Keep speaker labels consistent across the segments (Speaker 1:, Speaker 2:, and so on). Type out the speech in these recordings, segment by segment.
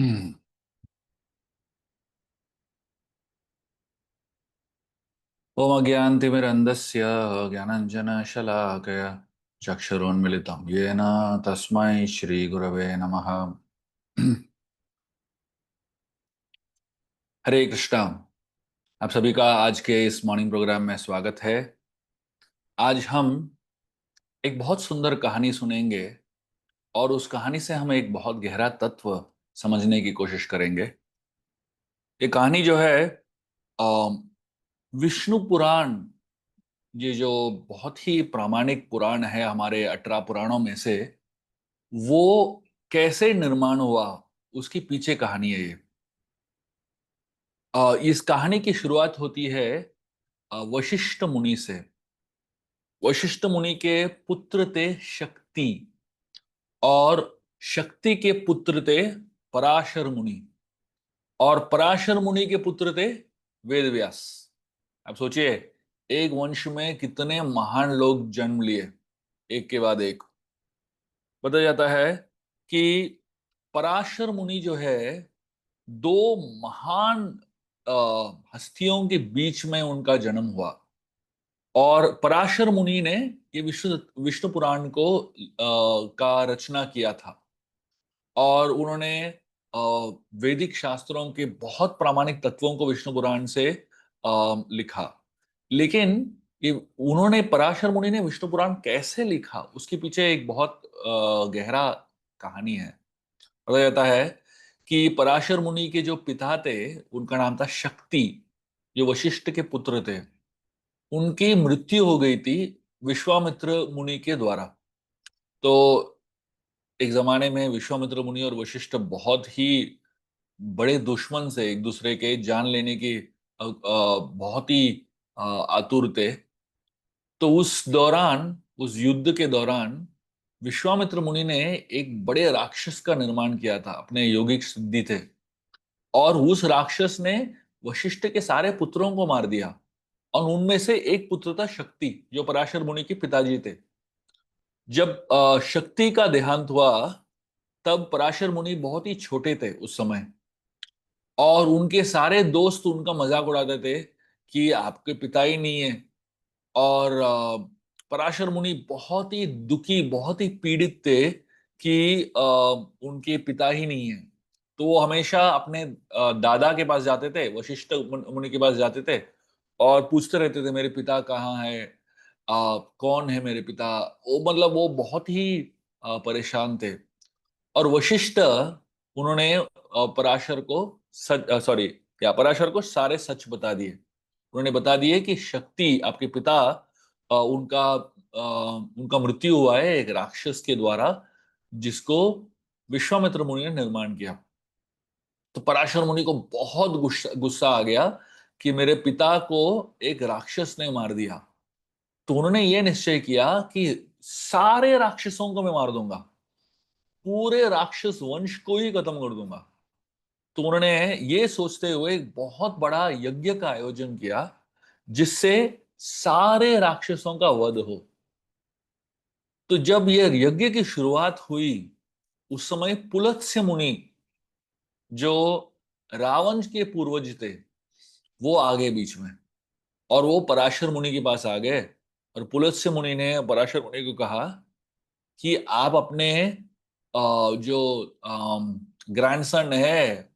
Speaker 1: हम्म। ओम अज्ञानतिमिरन्धस्य ज्ञानाञ्जनशलाकया चक्षुरुन्मिलितं येन तस्मै श्रीगुरवे नमः। हरे कृष्णा। आप सभी का आज के इस मॉर्निंग प्रोग्राम में स्वागत है। आज हम एक बहुत सुंदर कहानी सुनेंगे और उस कहानी से हम एक बहुत गहरा तत्व समझने की कोशिश करेंगे। ये कहानी जो है अ, विष्णु पुराण, ये जो बहुत ही प्रामाणिक पुराण है हमारे 18 पुराणों में से, वो कैसे निर्माण हुआ उसकी पीछे कहानी है ये। इस कहानी की शुरुआत होती है वशिष्ठ मुनि से। वशिष्ठ मुनि के पुत्र थे शक्ति, और शक्ति के पुत्र थे पराशर मुनि, और पराशर मुनि के पुत्र थे वेद व्यास। अब सोचिए, एक वंश में कितने महान लोग जन्म लिए, एक के बाद एक। बताया जाता है कि पराशर मुनि जो है, दो महान हस्तियों के बीच में उनका जन्म हुआ। और पराशर मुनि ने ये विष्णु विष्णु पुराण को का रचना किया था। और उन्होंने वैदिक शास्त्रों के बहुत प्रामाणिक तत्वों को विष्णु पुराण से लिखा। लेकिन ये उन्होंने, पराशर मुनि ने विष्णु पुराण कैसे लिखा, उसके पीछे एक बहुत गहरा कहानी है। बताया जाता है कि पराशर मुनि के जो पिता थे, उनका नाम था शक्ति, जो वशिष्ठ के पुत्र थे। उनकी मृत्यु हो गई थी विश्वामित्र मुनि के द्वारा। तो एक जमाने में विश्वामित्र मुनि और वशिष्ठ बहुत ही बड़े दुश्मन से, एक दूसरे के जान लेने की बहुत ही आतुर थे। तो उस दौरान, उस युद्ध के दौरान, विश्वामित्र मुनि ने एक बड़े राक्षस का निर्माण किया था, अपने योगिक सिद्धि थे। और उस राक्षस ने वशिष्ठ के सारे पुत्रों को मार दिया। और उनमें से एक पुत्र था शक्ति, जो पराशर मुनि के पिताजी थे। जब शक्ति का देहांत हुआ, तब पराशर मुनि बहुत ही छोटे थे उस समय। और उनके सारे दोस्त उनका मजाक उड़ाते थे कि आपके पिता ही नहीं है। और पराशर मुनि बहुत ही दुखी, बहुत ही पीड़ित थे कि उनके पिता ही नहीं है। तो वो हमेशा अपने दादा के पास जाते थे, वशिष्ठ मुनि के पास जाते थे, और पूछते रहते थे मेरे पिता कहाँ है, कौन है मेरे पिता। वो मतलब वो बहुत ही परेशान थे। और वशिष्ठ, उन्होंने पराशर को सच, सॉरी, या पराशर को सारे सच बता दिए। उन्होंने बता दिए कि शक्ति, आपके पिता, उनका मृत्यु हुआ है एक राक्षस के द्वारा, जिसको विश्वामित्र मुनि ने निर्माण किया। तो पराशर मुनि को बहुत गुस्सा गुस्सा आ गया कि मेरे पिता को एक राक्षस ने मार दिया। तो उन्होंने ये निश्चय किया कि सारे राक्षसों को मैं मार दूंगा, पूरे राक्षस वंश को ही खत्म कर दूंगा। तो उन्होंने ये सोचते हुए एक बहुत बड़ा यज्ञ का आयोजन किया, जिससे सारे राक्षसों का वध हो। तो जब यह यज्ञ की शुरुआत हुई, उस समय पुलत्स्य मुनि, जो रावण के पूर्वज थे, वो आ गए बीच में। और वो पराशर मुनि के पास आ गए। और पुलत्स्य मुनि ने पराशर मुनि को कहा कि आप अपने जो ग्रैंडसन है,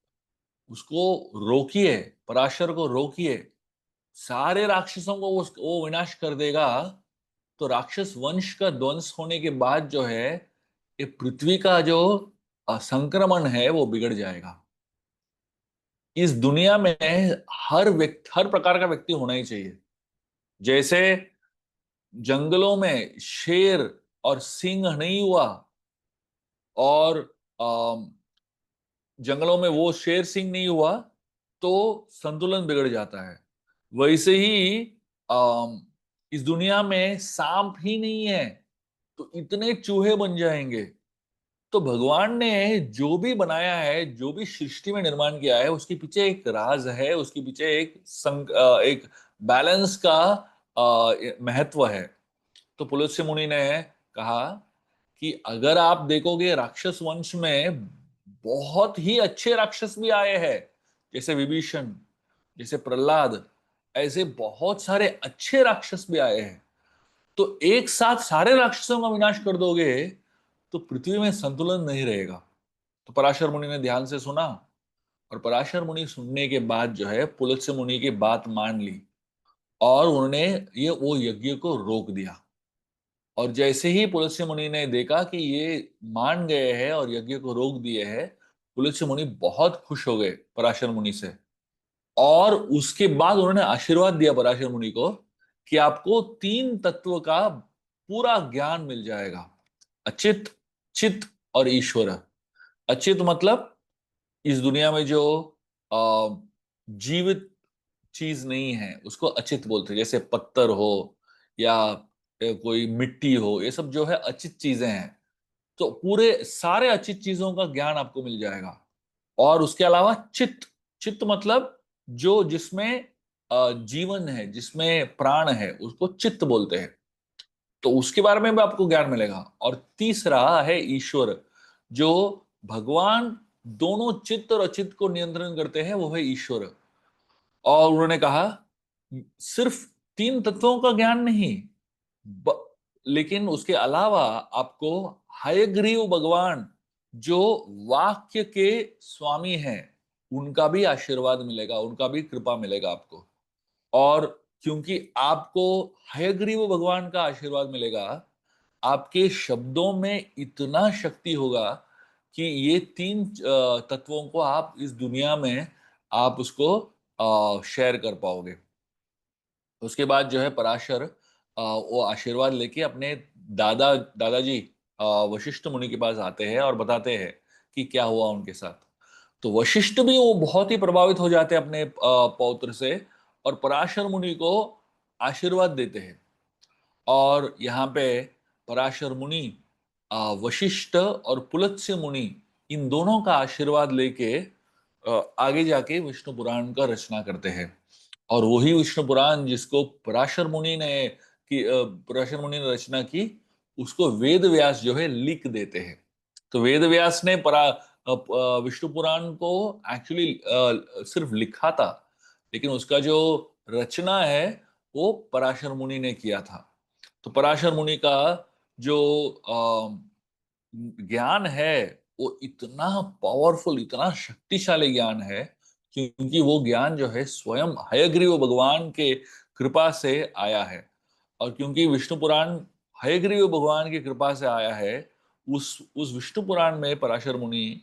Speaker 1: उसको रोकिए, पराशर को रोकिए। सारे राक्षसों को वो विनाश कर देगा। तो राक्षस वंश का ध्वंस होने के बाद जो है, ये पृथ्वी का जो संक्रमण है वो बिगड़ जाएगा। इस दुनिया में हर व्यक्ति, हर प्रकार का व्यक्ति होना ही चाहिए। जैसे जंगलों में शेर और सिंह नहीं हुआ, और जंगलों में वो शेर सिंह नहीं हुआ, तो संतुलन बिगड़ जाता है। वैसे ही अम, इस दुनिया में सांप ही नहीं है, तो इतने चूहे बन जाएंगे। तो भगवान ने जो भी बनाया है, जो भी सृष्टि में निर्माण किया है, उसके पीछे एक राज है, उसके पीछे एक बैलेंस का महत्व है। तो पुलत्स्य मुनि ने कहा कि अगर आप देखोगे राक्षस वंश में बहुत ही अच्छे राक्षस भी आए हैं, जैसे विभीषण, जैसे प्रहलाद, ऐसे बहुत सारे अच्छे राक्षस भी आए हैं। तो एक साथ सारे राक्षसों का विनाश कर दोगे तो पृथ्वी में संतुलन नहीं रहेगा। तो पराशर मुनि ने ध्यान से सुना, और पराशर मुनि सुनने के बाद जो है पुलत्स्य मुनि की बात मान ली, और उन्होंने ये वो यज्ञ को रोक दिया। और जैसे ही पुलत्स्य मुनि ने देखा कि ये मान गए हैं और यज्ञ को रोक दिए हैं, पुलत्स्य मुनि बहुत खुश हो गए पराशर मुनि से। और उसके बाद उन्होंने आशीर्वाद दिया पराशर मुनि को कि आपको तीन तत्व का पूरा ज्ञान मिल जाएगा, अचित, चित और ईश्वर। अचित मतलब इस दुनिया में जो अ, जीवित चीज नहीं है उसको अचित बोलते हैं, जैसे पत्थर हो या कोई मिट्टी हो, ये सब जो है अचित चीजें हैं। तो पूरे सारे अचित चीजों का ज्ञान आपको मिल जाएगा। और उसके अलावा चित्त, चित्त मतलब जो जिसमें जीवन है, जिसमें प्राण है, उसको चित्त बोलते हैं। तो उसके बारे में भी आपको ज्ञान मिलेगा। और तीसरा है ईश्वर, जो भगवान दोनों चित्त और अचित्त को नियंत्रण करते हैं, वो है ईश्वर। और उन्होंने कहा सिर्फ तीन तत्वों का ज्ञान नहीं, ब, लेकिन उसके अलावा आपको हयग्रीव भगवान जो वाक्य के स्वामी हैं, उनका भी आशीर्वाद मिलेगा, उनका भी कृपा मिलेगा आपको। और क्योंकि आपको हयग्रीव भगवान का आशीर्वाद मिलेगा, आपके शब्दों में इतना शक्ति होगा कि ये तीन तत्वों को आप इस दुनिया में आप उसको शेयर कर पाओगे। उसके बाद जो है पराशर वो आशीर्वाद लेके अपने दादाजी वशिष्ठ मुनि के पास आते हैं और बताते हैं कि क्या हुआ उनके साथ। तो वशिष्ठ भी वो बहुत ही प्रभावित हो जाते हैं अपने पौत्र से, और पराशर मुनि को आशीर्वाद देते हैं। और यहाँ पे पराशर मुनि वशिष्ठ और पुलत्स्य मुनि, इन दोनों का आशीर्वाद लेके आगे जाके विष्णु पुराण का रचना करते हैं। और वही विष्णु पुराण जिसको पराशर मुनि ने रचना की, उसको वेद व्यास जो है लिख देते हैं। तो वेद व्यास ने विष्णु पुराण को एक्चुअली सिर्फ लिखा था, लेकिन उसका जो रचना है वो पराशर मुनि ने किया था। तो पराशर मुनि का जो ज्ञान है वो इतना पावरफुल, इतना शक्तिशाली ज्ञान है, क्योंकि वो ज्ञान जो है स्वयं हयग्रीव भगवान के कृपा से आया है। और क्योंकि विष्णु पुराण हयग्रीव भगवान की कृपा से आया है, उस विष्णु पुराण में पराशर मुनि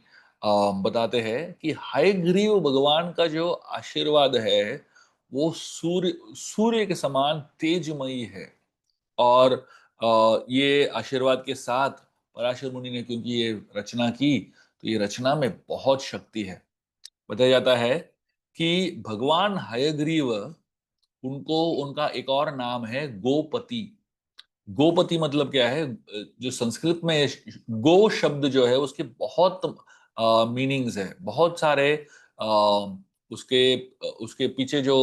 Speaker 1: बताते हैं कि हयग्रीव भगवान का जो आशीर्वाद है वो सूर्य सूर्य के समान तेजमयी है। और ये आशीर्वाद के साथ पराशर मुनि ने क्योंकि ये रचना की, तो ये रचना में बहुत शक्ति है। बताया जाता है कि भगवान हयग्रीव, उनको उनका एक और नाम है गोपति। गोपति मतलब क्या है? जो संस्कृत में गो शब्द जो है उसके बहुत मीनिंग्स है, बहुत सारे उसके उसके पीछे जो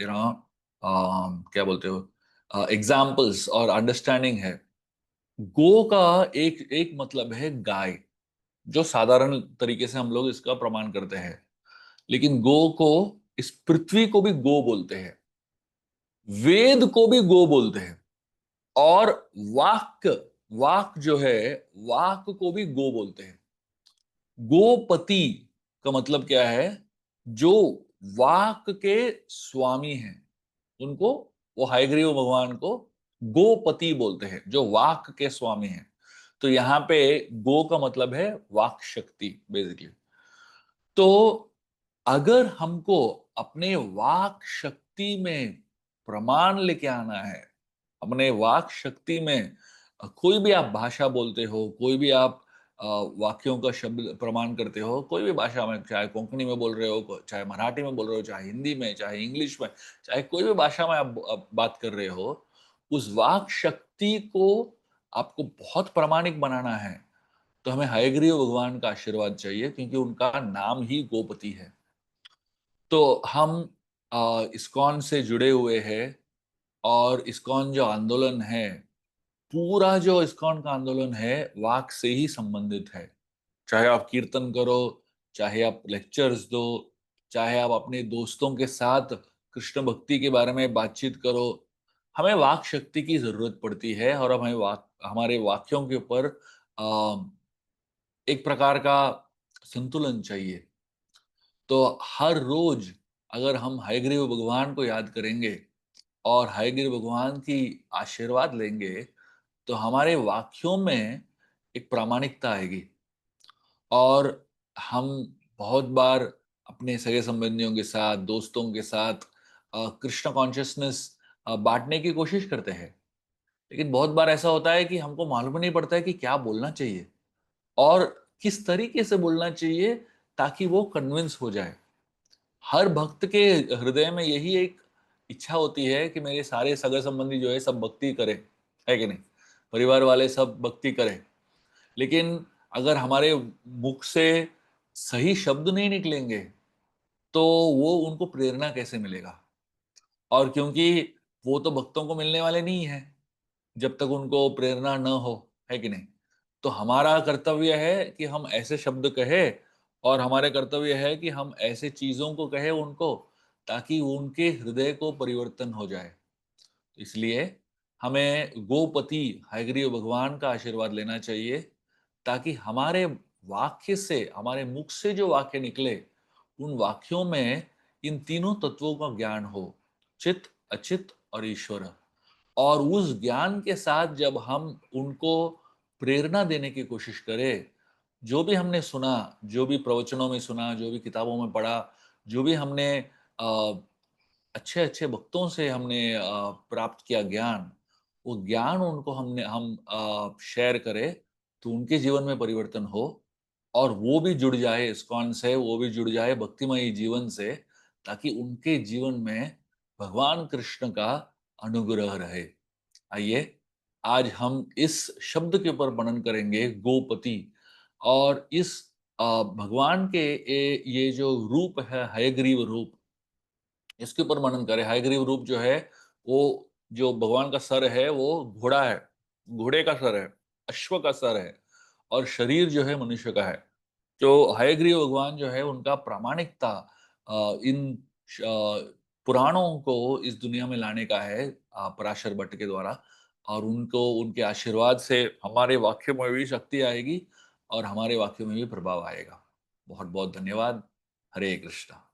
Speaker 1: यू नो क्या बोलते हो एग्जाम्पल्स और अंडरस्टैंडिंग है। गो का एक एक मतलब है गाय, जो साधारण तरीके से हम लोग इसका प्रमाण करते हैं। लेकिन गो को, इस पृथ्वी को भी गो बोलते हैं, वेद को भी गो बोलते हैं, और वाक वाक जो है, वाक को भी गो बोलते हैं। गोपति का मतलब क्या है? जो वाक के स्वामी हैं, उनको, वो हयग्रीव भगवान को गोपति बोलते हैं, जो वाक के स्वामी हैं। तो यहाँ पे गो का मतलब है वाक शक्ति बेसिकली। तो अगर हमको अपने वाक शक्ति में प्रमाण लेके आना है, अपने वाक शक्ति में कोई भी आप भाषा बोलते हो, कोई भी आप वाक्यों का शब्द प्रमाण करते हो, कोई भी भाषा में, चाहे कोंकणी में बोल रहे हो, चाहे मराठी में बोल रहे हो, चाहे हिंदी में, चाहे इंग्लिश में, चाहे कोई भी भाषा में आप बात कर रहे हो, उस वाक शक्ति को आपको बहुत प्रामाणिक बनाना है। तो हमें हयग्रीव भगवान का आशीर्वाद चाहिए, क्योंकि उनका नाम ही गोपति है। तो हम इस्कॉन से जुड़े हुए हैं, और इस्कॉन जो आंदोलन है, पूरा जो इस्कॉन का आंदोलन है वाक से ही संबंधित है। चाहे आप कीर्तन करो, चाहे आप लेक्चर्स दो, चाहे आप अपने दोस्तों के साथ कृष्ण भक्ति के बारे में बातचीत करो, हमें वाक शक्ति की जरूरत पड़ती है और हमें हमारे वाक्यों के ऊपर एक प्रकार का संतुलन चाहिए। तो हर रोज अगर हम हयग्रीव भगवान को याद करेंगे और हयग्रीव भगवान की आशीर्वाद लेंगे, तो हमारे वाक्यों में एक प्रामाणिकता आएगी और हम बहुत बार अपने सगे संबंधियों के साथ, दोस्तों के साथ कृष्ण कॉन्शियसनेस बांटने की कोशिश करते हैं। लेकिन बहुत बार ऐसा होता है कि हमको मालूम नहीं पड़ता है कि क्या बोलना चाहिए और किस तरीके से बोलना चाहिए ताकि वो कन्विंस हो जाए। हर भक्त के हृदय में यही एक इच्छा होती है कि मेरे सारे सगे संबंधी जो है सब भक्ति करें, है कि नहीं? परिवार वाले सब भक्ति करें। लेकिन अगर हमारे मुख से सही शब्द नहीं निकलेंगे, तो वो उनको प्रेरणा कैसे मिलेगा? और क्योंकि वो तो भक्तों को मिलने वाले नहीं है, जब तक उनको प्रेरणा न हो, है कि नहीं? तो हमारा कर्तव्य है कि हम ऐसे शब्द कहें और हमारे कर्तव्य है कि हम ऐसे चीजों को कहें उनको, ताकि उनके हृदय को परिवर्तन हो जाए। इसलिए हमें गोपति हयग्रीव भगवान का आशीर्वाद लेना चाहिए, ताकि हमारे वाक्य से, हमारे मुख से जो वाक्य निकले, उन वाक्यों में इन तीनों तत्वों का ज्ञान हो, चित, अचित और ईश्वर। और उस ज्ञान के साथ जब हम उनको प्रेरणा देने की कोशिश करें, जो भी हमने सुना, जो भी प्रवचनों में सुना, जो भी किताबों में पढ़ा, जो भी हमने अच्छे अच्छे वक्तों से हमने प्राप्त किया ज्ञान, वो ज्ञान उनको हम शेयर करें, तो उनके जीवन में परिवर्तन हो और वो भी जुड़ जाए इस्कॉन से, वो भी जुड़ जाए भक्तिमय जीवन से, ताकि उनके जीवन में भगवान कृष्ण का अनुग्रह रहे। आइए आज हम इस शब्द के ऊपर मनन करेंगे, गोपति। और इस भगवान के ये जो रूप है, हयग्रीव रूप, इसके ऊपर मनन करें। हयग्रीव रूप जो है, वो जो भगवान का सर है वो घोड़ा है, घोड़े का सर है, अश्व का सर है और शरीर जो है मनुष्य का है। जो हयग्रीव भगवान जो है उनका प्रामाणिकता इन पुराणों को इस दुनिया में लाने का है, पराशर भट्ट के द्वारा। और उनको, उनके आशीर्वाद से हमारे वाक्य में भी शक्ति आएगी और हमारे वाक्यों में भी प्रभाव आएगा। बहुत बहुत धन्यवाद। हरे कृष्णा।